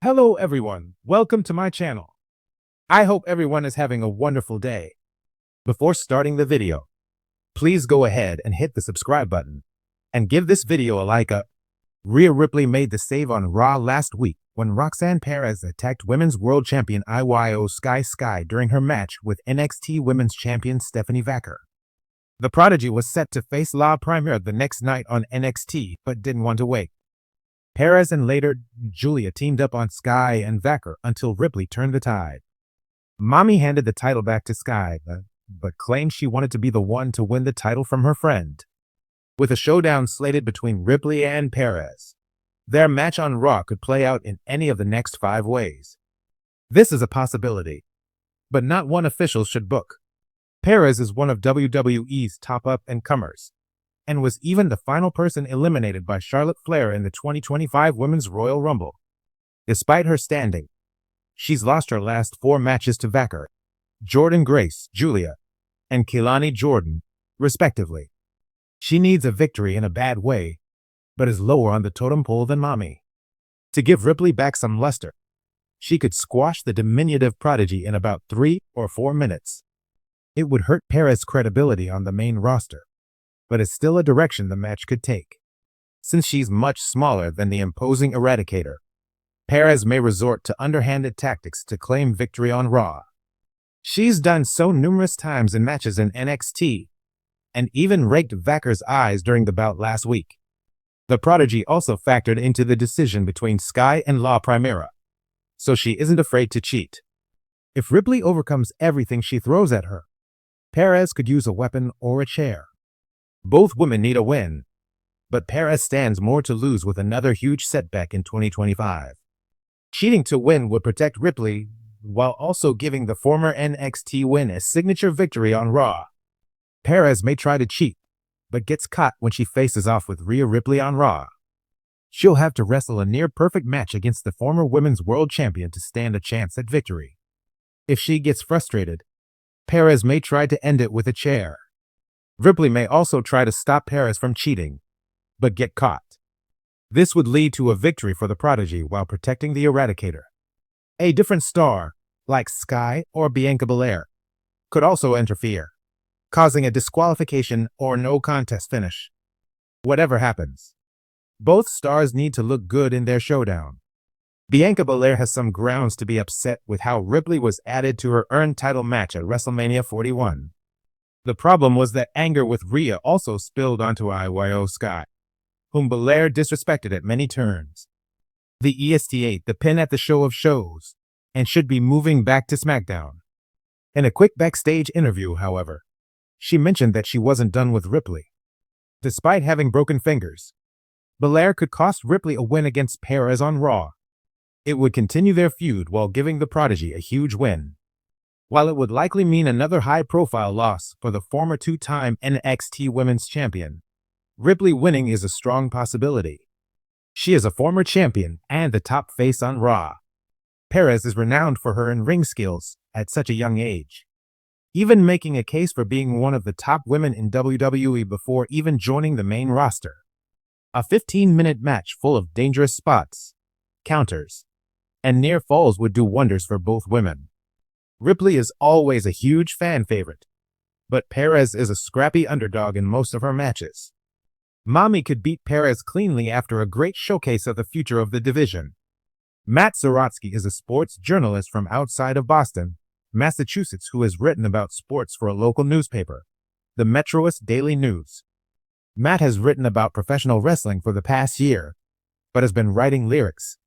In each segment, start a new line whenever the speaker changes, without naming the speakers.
Hello everyone, welcome to my channel. I hope everyone is having a wonderful day. Before starting the video, please go ahead and hit the subscribe button and give this video a like up. Rhea Ripley made the save on Raw last week when Roxanne Perez attacked Women's World Champion Io Sky during her match with NXT Women's Champion Stephanie Vaquer. The Prodigy was set to face La Primera the next night on NXT but didn't want to wait. Perez and later Julia teamed up on Sky and Vaquer until Ripley turned the tide. Mommy handed the title back to Sky, but claimed she wanted to be the one to win the title from her friend. With a showdown slated between Ripley and Perez, their match on Raw could play out in any of the next 5 ways. This is a possibility, but not one officials should book. Perez is one of WWE's top up-and-comers, and was even the final person eliminated by Charlotte Flair in the 2025 Women's Royal Rumble. Despite her standing, she's lost her last 4 matches to Vaquer, Jordynne Grace, Julia, and Kelani Jordan, respectively. She needs a victory in a bad way, but is lower on the totem pole than Mommy. To give Ripley back some luster, she could squash the diminutive Prodigy in about 3 or 4 minutes. It would hurt Perez's credibility on the main roster, but is still a direction the match could take. Since she's much smaller than the imposing Eradicator, Perez may resort to underhanded tactics to claim victory on Raw. She's done so numerous times in matches in NXT, and even raked Vaquer's eyes during the bout last week. The Prodigy also factored into the decision between Sky and La Primera, so she isn't afraid to cheat. If Ripley overcomes everything she throws at her, Perez could use a weapon or a chair. Both women need a win, but Perez stands more to lose with another huge setback in 2025. Cheating to win would protect Ripley, while also giving the former NXT win a signature victory on Raw. Perez may try to cheat, but gets caught when she faces off with Rhea Ripley on Raw. She'll have to wrestle a near-perfect match against the former Women's World Champion to stand a chance at victory. If she gets frustrated, Perez may try to end it with a chair. Ripley may also try to stop Perez from cheating, but get caught. This would lead to a victory for the Prodigy while protecting the Eradicator. A different star, like Sky or Bianca Belair, could also interfere, causing a disqualification or no contest finish. Whatever happens, both stars need to look good in their showdown. Bianca Belair has some grounds to be upset with how Ripley was added to her earned title match at WrestleMania 41. The problem was that anger with Rhea also spilled onto Io Sky, whom Belair disrespected at many turns. The EST8 the pin at the show of shows, and should be moving back to SmackDown. In a quick backstage interview, however, she mentioned that she wasn't done with Ripley. Despite having broken fingers, Belair could cost Ripley a win against Perez on Raw. It would continue their feud while giving the Prodigy a huge win. While it would likely mean another high-profile loss for the former 2-time NXT Women's Champion, Ripley winning is a strong possibility. She is a former champion and the top face on Raw. Perez is renowned for her in-ring skills at such a young age, even making a case for being one of the top women in WWE before even joining the main roster. A 15-minute match full of dangerous spots, counters, and near falls would do wonders for both women. Ripley is always a huge fan favorite, but Perez is a scrappy underdog in most of her matches. Mommy could beat Perez cleanly after a great showcase of the future of the division. Matt Zaratsky is a sports journalist from outside of Boston, Massachusetts, who has written about sports for a local newspaper, the Metroist Daily News. Matt has written about professional wrestling for the past year, but has been writing lyrics,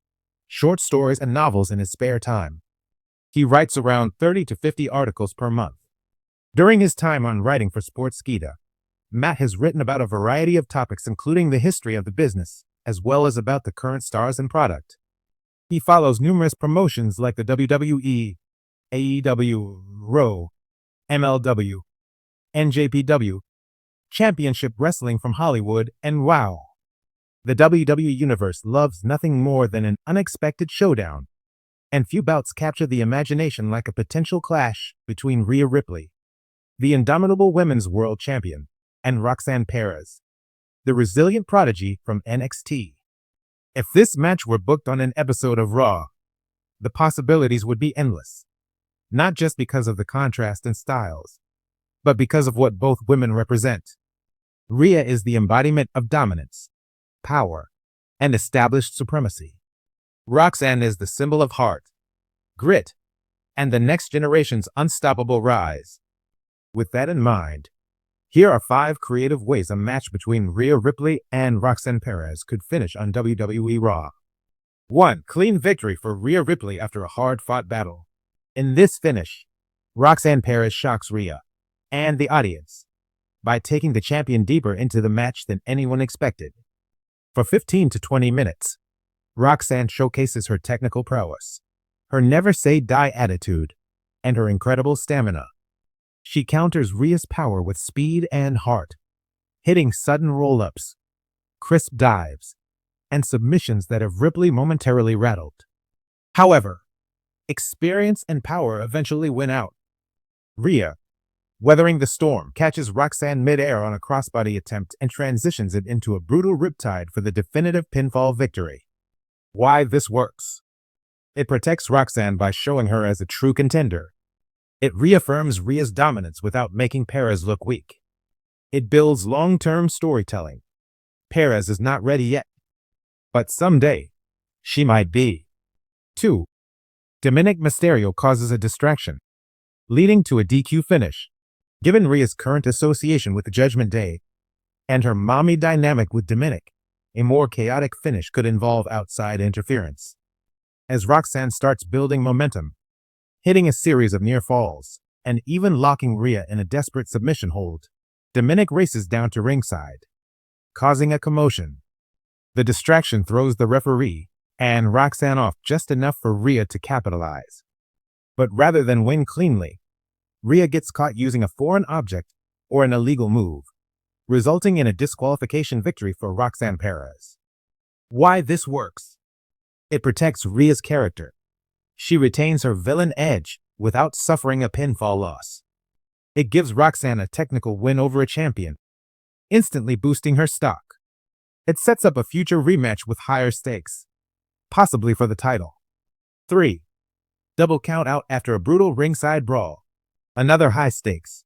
short stories, and novels in his spare time. He writes around 30 to 50 articles per month. During his time on writing for Sportskeeda, Matt has written about a variety of topics including the history of the business, as well as about the current stars and product. He follows numerous promotions like the WWE, AEW, Raw, MLW, NJPW, Championship Wrestling from Hollywood, and WOW. The WWE Universe loves nothing more than an unexpected showdown, and few bouts capture the imagination like a potential clash between Rhea Ripley, the indomitable Women's World Champion, and Roxanne Perez, the resilient prodigy from NXT. If this match were booked on an episode of Raw, the possibilities would be endless. Not just because of the contrast in styles, but because of what both women represent. Rhea is the embodiment of dominance, power, and established supremacy. Roxanne is the symbol of heart, grit, and the next generation's unstoppable rise. With that in mind, here are 5 creative ways a match between Rhea Ripley and Roxanne Perez could finish on WWE Raw. 1. Clean victory for Rhea Ripley after a hard-fought battle. In this finish, Roxanne Perez shocks Rhea and the audience by taking the champion deeper into the match than anyone expected. For 15 to 20 minutes, Roxanne showcases her technical prowess, her never-say-die attitude, and her incredible stamina. She counters Rhea's power with speed and heart, hitting sudden roll-ups, crisp dives, and submissions that have Ripley momentarily rattled. However, experience and power eventually win out. Rhea, weathering the storm, catches Roxanne mid-air on a crossbody attempt and transitions it into a brutal riptide for the definitive pinfall victory. Why this works? It protects Roxanne by showing her as a true contender. It reaffirms Rhea's dominance without making Perez look weak. It builds long-term storytelling. Perez is not ready yet, but someday, she might be. 2. Dominic Mysterio causes a distraction, leading to a DQ finish. Given Rhea's current association with the Judgment Day and her mommy dynamic with Dominic, a more chaotic finish could involve outside interference. As Roxanne starts building momentum, hitting a series of near falls, and even locking Rhea in a desperate submission hold, Dominic races down to ringside, causing a commotion. The distraction throws the referee and Roxanne off just enough for Rhea to capitalize. But rather than win cleanly, Rhea gets caught using a foreign object or an illegal move, resulting in a disqualification victory for Roxanne Perez. Why this works? It protects Rhea's character. She retains her villain edge without suffering a pinfall loss. It gives Roxanne a technical win over a champion, instantly boosting her stock. It sets up a future rematch with higher stakes, possibly for the title. 3. Double count out after a brutal ringside brawl. Another high stakes,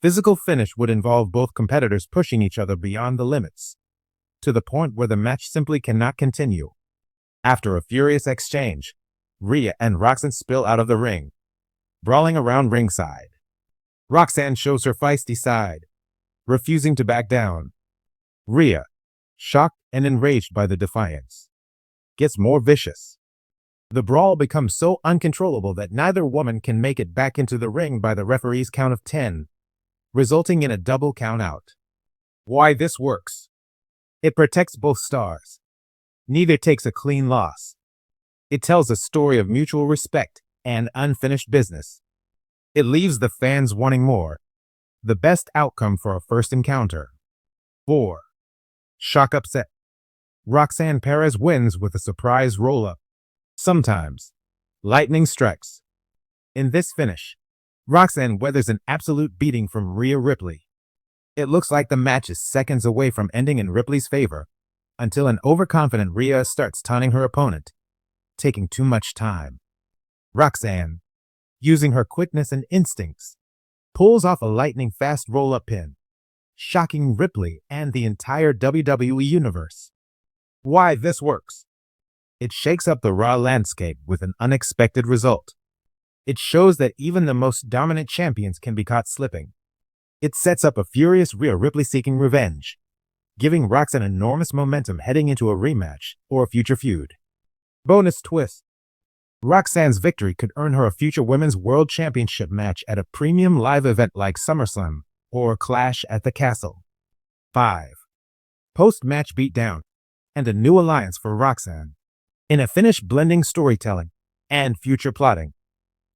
physical finish would involve both competitors pushing each other beyond the limits, to the point where the match simply cannot continue. After a furious exchange, Rhea and Roxanne spill out of the ring, brawling around ringside. Roxanne shows her feisty side, refusing to back down. Rhea, shocked and enraged by the defiance, gets more vicious. The brawl becomes so uncontrollable that neither woman can make it back into the ring by the referee's count of 10, resulting in a double count out. Why this works? It protects both stars. Neither takes a clean loss. It tells a story of mutual respect and unfinished business. It leaves the fans wanting more. The best outcome for a first encounter. 4. Shock upset. Roxanne Perez wins with a surprise roll-up. Sometimes, lightning strikes. In this finish, Roxanne weathers an absolute beating from Rhea Ripley. It looks like the match is seconds away from ending in Ripley's favor, until an overconfident Rhea starts taunting her opponent, taking too much time. Roxanne, using her quickness and instincts, pulls off a lightning-fast roll-up pin, shocking Ripley and the entire WWE Universe. Why this works? It shakes up the Raw landscape with an unexpected result. It shows that even the most dominant champions can be caught slipping. It sets up a furious Rhea Ripley seeking revenge, giving Roxanne enormous momentum heading into a rematch or a future feud. Bonus twist. Roxanne's victory could earn her a future Women's World Championship match at a premium live event like SummerSlam or Clash at the Castle. 5. Post-match beatdown and a new alliance for Roxanne. In a finish blending storytelling and future plotting,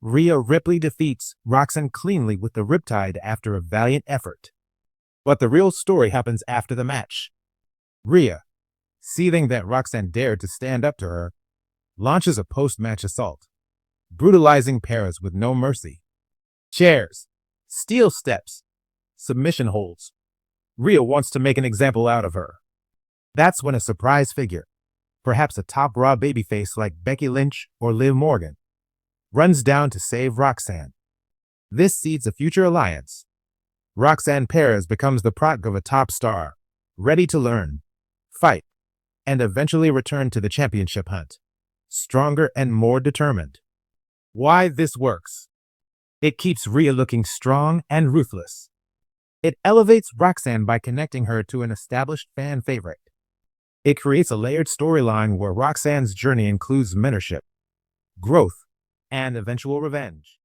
Rhea Ripley defeats Roxanne cleanly with the riptide after a valiant effort. But the real story happens after the match. Rhea, seething that Roxanne dared to stand up to her, launches a post-match assault, brutalizing Perez with no mercy. Chairs, steel steps, submission holds. Rhea wants to make an example out of her. That's when a surprise figure, perhaps a top Raw babyface like Becky Lynch or Liv Morgan, runs down to save Roxanne. This seeds a future alliance. Roxanne Perez becomes the product of a top star, ready to learn, fight, and eventually return to the championship hunt, stronger and more determined. Why this works? It keeps Rhea looking strong and ruthless. It elevates Roxanne by connecting her to an established fan favorite. It creates a layered storyline where Roxanne's journey includes mentorship, growth, and eventual revenge.